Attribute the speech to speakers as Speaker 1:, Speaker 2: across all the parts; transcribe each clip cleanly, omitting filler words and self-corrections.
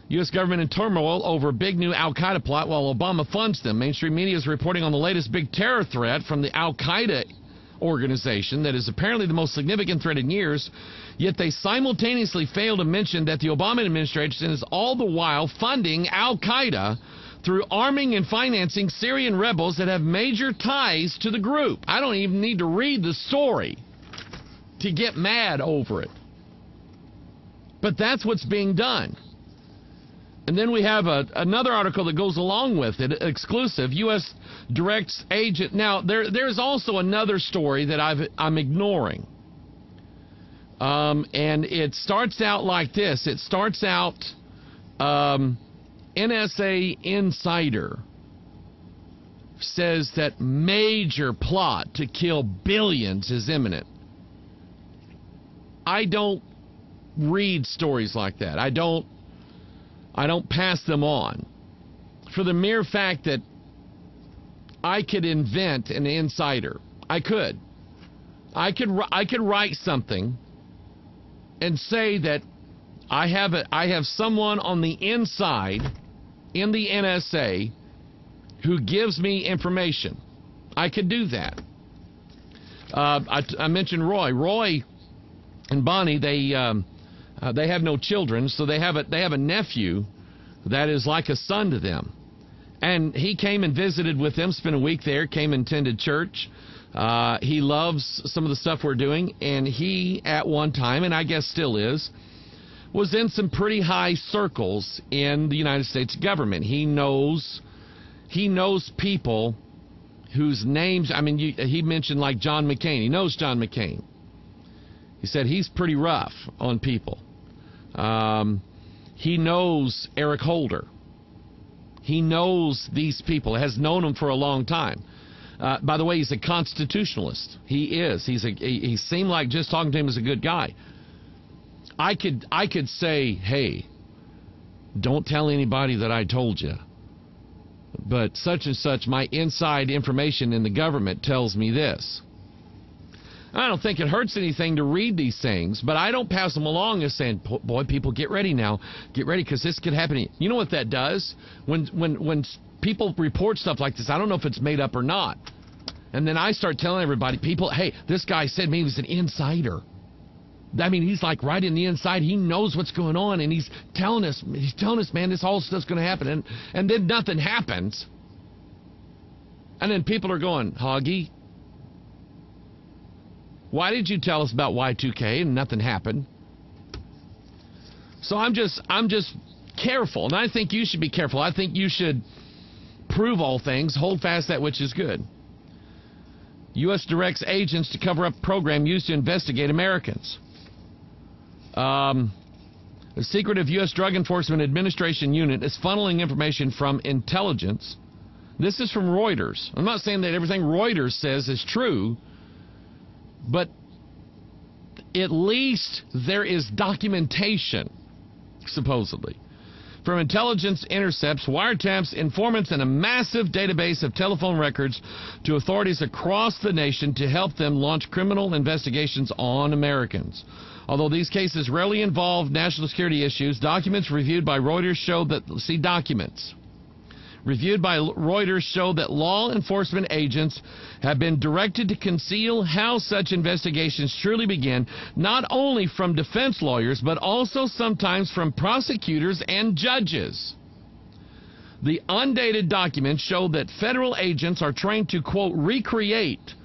Speaker 1: U.S. government in turmoil over big new al-Qaeda plot while Obama funds them. Mainstream media is reporting on the latest big terror threat from the al-Qaeda organization that is apparently the most significant threat in years, yet they simultaneously fail to mention that the Obama administration is all the while funding al-Qaeda through arming and financing Syrian rebels that have major ties to the group. I don't even need to read the story to get mad over it. But that's what's being done. And then we have another article that goes along with it, exclusive. U.S. directs agent. Now, there's also another story that I'm ignoring. And it starts out like this. It starts out, NSA insider says that major plot to kill billions is imminent. I don't read stories like that. I don't pass them on for the mere fact that I could invent an insider. I could write something and say that I have someone on the inside in the NSA who gives me information. I could do that. I mentioned Roy. Roy and Bonnie, they have no children, so they have a nephew that is like a son to them. And he came and visited with them, spent a week there, came and attended church. He loves some of the stuff we're doing, and he, at one time, and I guess still is, was in some pretty high circles in the United States government. He knows people whose names, I mean, he mentioned like John McCain. He knows John McCain. He said he's pretty rough on people. He knows Eric Holder. He knows these people, has known them for a long time. By the way, he's a constitutionalist. He is. He seemed like just talking to him is a good guy. I could say, hey, don't tell anybody that I told you. But such and such, my inside information in the government tells me this. I don't think it hurts anything to read these things, but I don't pass them along as saying, boy, people, get ready now. Get ready, because this could happen. You know what that does? When people report stuff like this, I don't know if it's made up or not. And then I start telling everybody, people, hey, this guy said he was an insider. I mean, he's like right in the inside. He knows what's going on, and he's telling us, man, this whole stuff's going to happen. And then nothing happens. And then people are going, Hoggy, why did you tell us about Y2K and nothing happened? So I'm just careful, and I think you should be careful. I think you should prove all things, hold fast that which is good. U.S. directs agents to cover up program used to investigate Americans. The secretive U.S. Drug Enforcement Administration unit is funneling information from intelligence. This is from Reuters. I'm not saying that everything Reuters says is true, but at least there is documentation, supposedly. From intelligence intercepts, wiretaps, informants, and a massive database of telephone records to authorities across the nation to help them launch criminal investigations on Americans. Although these cases rarely involve national security issues, documents reviewed by Reuters show that, reviewed by Reuters show that law enforcement agents have been directed to conceal how such investigations truly begin, not only from defense lawyers, but also sometimes from prosecutors and judges. The undated documents show that federal agents are trained to, quote, recreate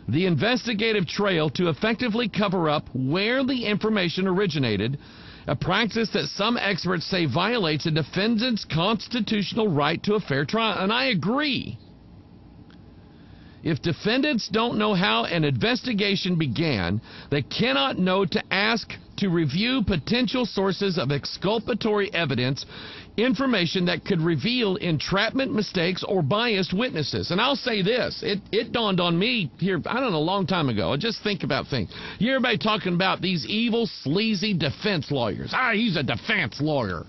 Speaker 1: the investigative trail to effectively cover up where the information originated, a practice that some experts say violates a defendant's constitutional right to a fair trial. And I agree. If defendants don't know how an investigation began, they cannot know to ask to review potential sources of exculpatory evidence, information that could reveal entrapment mistakes or biased witnesses. And I'll say this, it dawned on me here, I don't know, a long time ago. I just think about things. You hear everybody talking about these evil, sleazy defense lawyers. He's a defense lawyer.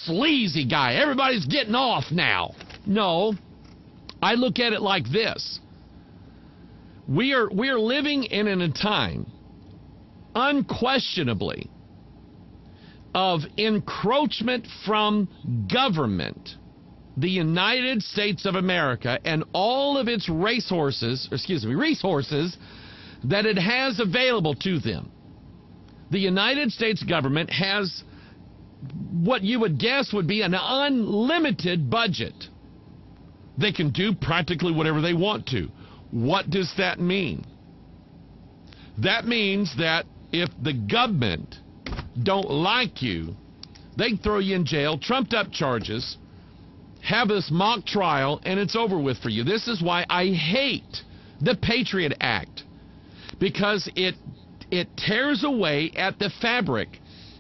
Speaker 1: Sleazy guy. Everybody's getting off now. No, I look at it like this. We are living in a time, unquestionably, of encroachment from government, the United States of America, and all of its resources that it has available to them. The United States government has what you would guess would be an unlimited budget. They can do practically whatever they want to. What does that mean? That means that if the government don't like you, they can throw you in jail, trumped up charges, have this mock trial, and it's over with for you. This is why I hate the Patriot Act, because it tears away at the fabric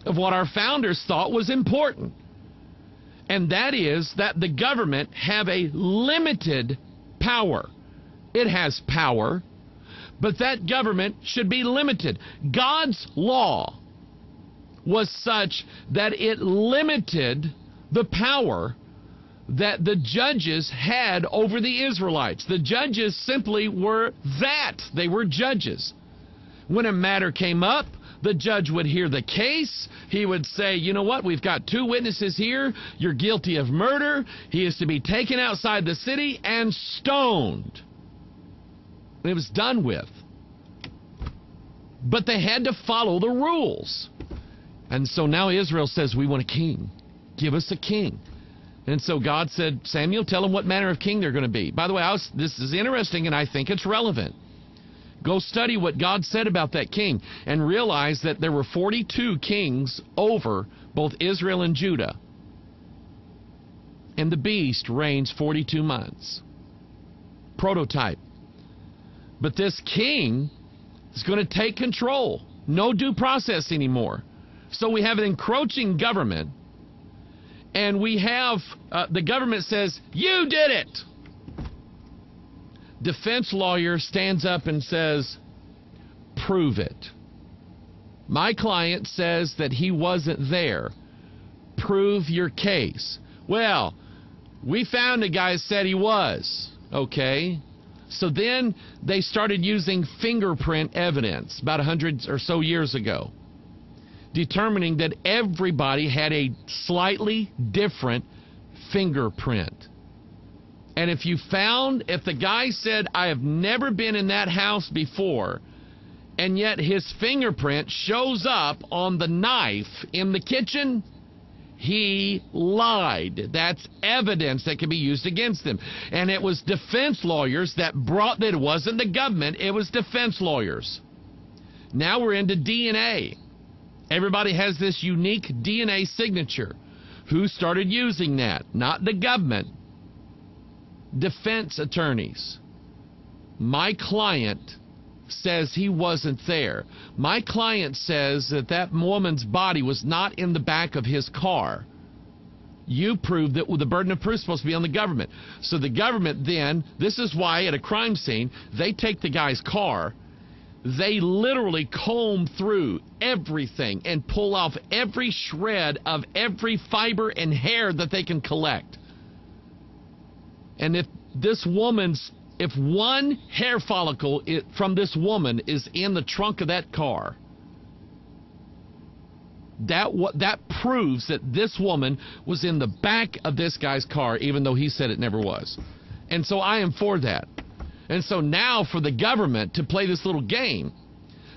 Speaker 1: of what our founders thought was important. And that is that the government have a limited power. It has power, but that government should be limited. God's law was such that it limited the power that the judges had over the Israelites. The judges simply were that. They were judges. When a matter came up, the judge would hear the case. He would say, you know what, we've got 2 witnesses here. You're guilty of murder. He is to be taken outside the city and stoned. It was done with. But they had to follow the rules. And so now Israel says, we want a king. Give us a king. And so God said, Samuel, tell them what manner of king they're going to be. By the way, this is interesting, and I think it's relevant. Go study what God said about that king and realize that there were 42 kings over both Israel and Judah. And the beast reigns 42 months. Prototype. But this king is going to take control. No due process anymore. So we have an encroaching government, and we have the government says, you did it. Defense lawyer stands up and says, prove it. My client says that he wasn't there. Prove your case. Well, we found a guy who said he was. Okay. So then they started using fingerprint evidence about 100 or so years ago, determining that everybody had a slightly different fingerprint. And if the guy said, I have never been in that house before, and yet his fingerprint shows up on the knife in the kitchen, he lied. That's evidence that can be used against him. And it was defense lawyers that brought that. It wasn't the government, it was defense lawyers. Now we're into DNA. Everybody has this unique DNA signature. Who started using that? Not the government. Defense attorneys. My client says he wasn't there. My client says that that woman's body was not in the back of his car. You prove that the burden of proof is supposed to be on the government. So the government then, this is why at a crime scene, they take the guy's car, they literally comb through everything and pull off every shred of every fiber and hair that they can collect. And if one hair follicle from this woman is in the trunk of that car, that proves that this woman was in the back of this guy's car, even though he said it never was. And so I am for that. And so now for the government to play this little game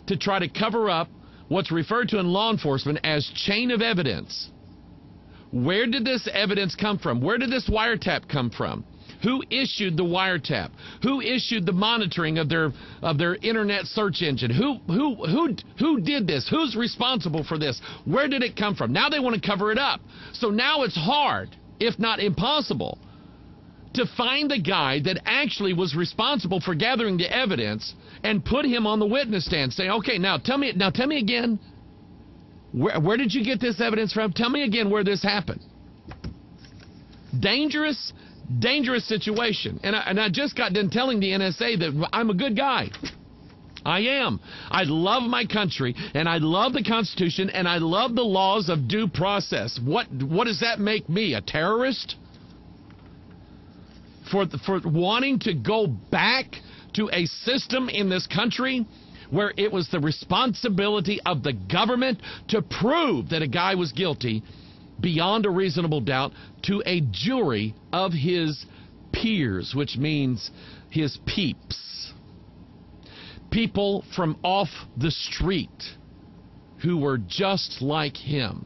Speaker 1: to try to cover up what's referred to in law enforcement as chain of evidence. Where did this evidence come from? Where did this wiretap come from? Who issued the wiretap? Who issued the monitoring of their internet search engine? Who did this? Who's responsible for this? Where did it come from? Now they want to cover it up. So now it's hard, if not impossible, to find the guy that actually was responsible for gathering the evidence and put him on the witness stand. Say, okay, now tell me again. Where did you get this evidence from? Tell me again where this happened. Dangerous situation. And I just got done telling the NSA that I'm a good guy. I am. I love my country, and I love the Constitution, and I love the laws of due process. What does that make me? A terrorist? For wanting to go back to a system in this country where it was the responsibility of the government to prove that a guy was guilty beyond a reasonable doubt to a jury of his peers, which means his peeps. People from off the street who were just like him.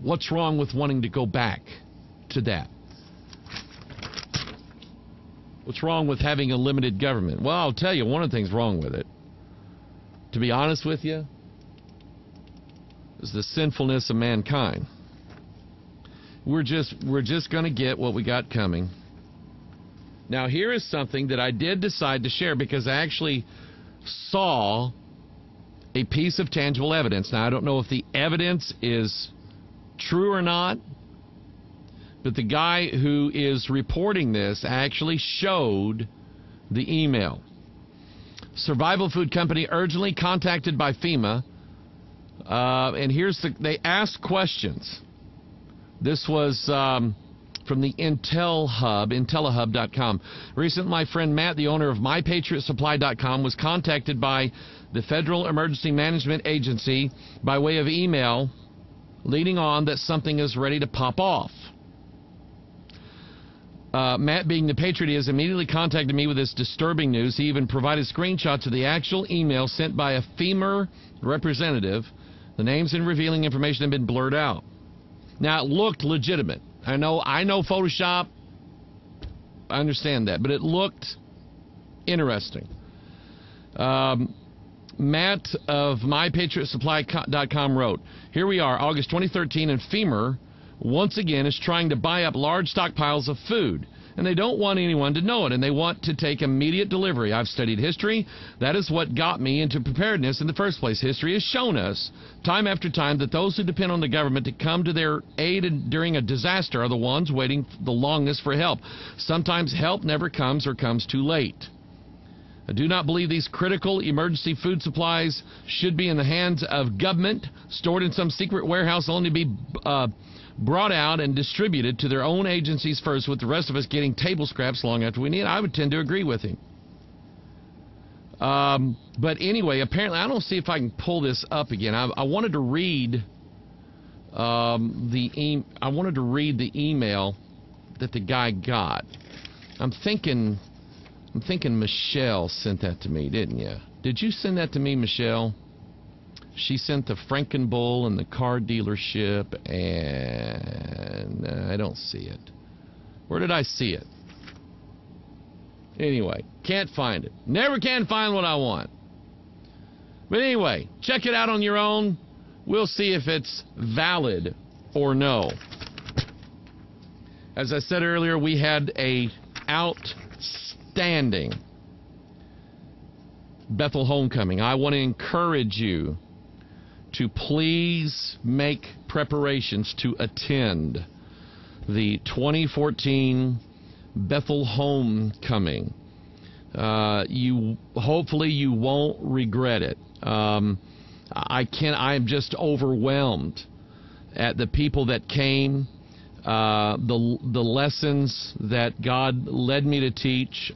Speaker 1: What's wrong with wanting to go back to that? What's wrong with having a limited government? Well, I'll tell you one of the things wrong with it, to be honest with you, is the sinfulness of mankind. We're just going to get what we got coming. Now, here is something that I did decide to share because I actually saw a piece of tangible evidence. Now, I don't know if the evidence is true or not, but the guy who is reporting this actually showed the email. Survival food company urgently contacted by FEMA, and they asked questions. This was from the IntelliHub.com. Recently, my friend Matt, the owner of MyPatriotSupply.com, was contacted by the Federal Emergency Management Agency by way of email, leading on that something is ready to pop off. Matt, being the patriot he is, immediately contacted me with this disturbing news. He even provided screenshots of the actual email sent by a FEMA representative. The names and revealing information have been blurred out. Now, it looked legitimate. I know Photoshop. I understand that, but it looked interesting. Matt of MyPatriotSupply.com wrote, "Here we are, August 2013, and FEMA once again is trying to buy up large stockpiles of food. And they don't want anyone to know it, and they want to take immediate delivery. I've studied history. That is what got me into preparedness in the first place. History has shown us, time after time, that those who depend on the government to come to their aid during a disaster are the ones waiting the longest for help. Sometimes help never comes or comes too late. I do not believe these critical emergency food supplies should be in the hands of government, stored in some secret warehouse only to be brought out and distributed to their own agencies first, with the rest of us getting table scraps long after we need it." I would tend to agree with him. But anyway, apparently, I don't see if I can pull this up again. I wanted to read the email that the guy got. I'm thinking Michelle sent that to me, didn't you? Did you send that to me, Michelle? She sent the Frankenbull and the car dealership, and I don't see it. Where did I see it? Anyway, can't find it. Never can find what I want. But anyway, check it out on your own. We'll see if it's valid or no. As I said earlier, we had a outstanding Bethel homecoming. I want to encourage you to please make preparations to attend the 2014 Bethel homecoming. Hopefully you won't regret it. I'm just overwhelmed at the people that came, the lessons that God led me to teach.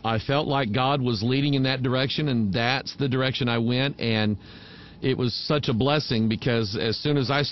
Speaker 1: I felt like God was leading in that direction, and that's the direction I went, and it was such a blessing because as soon as I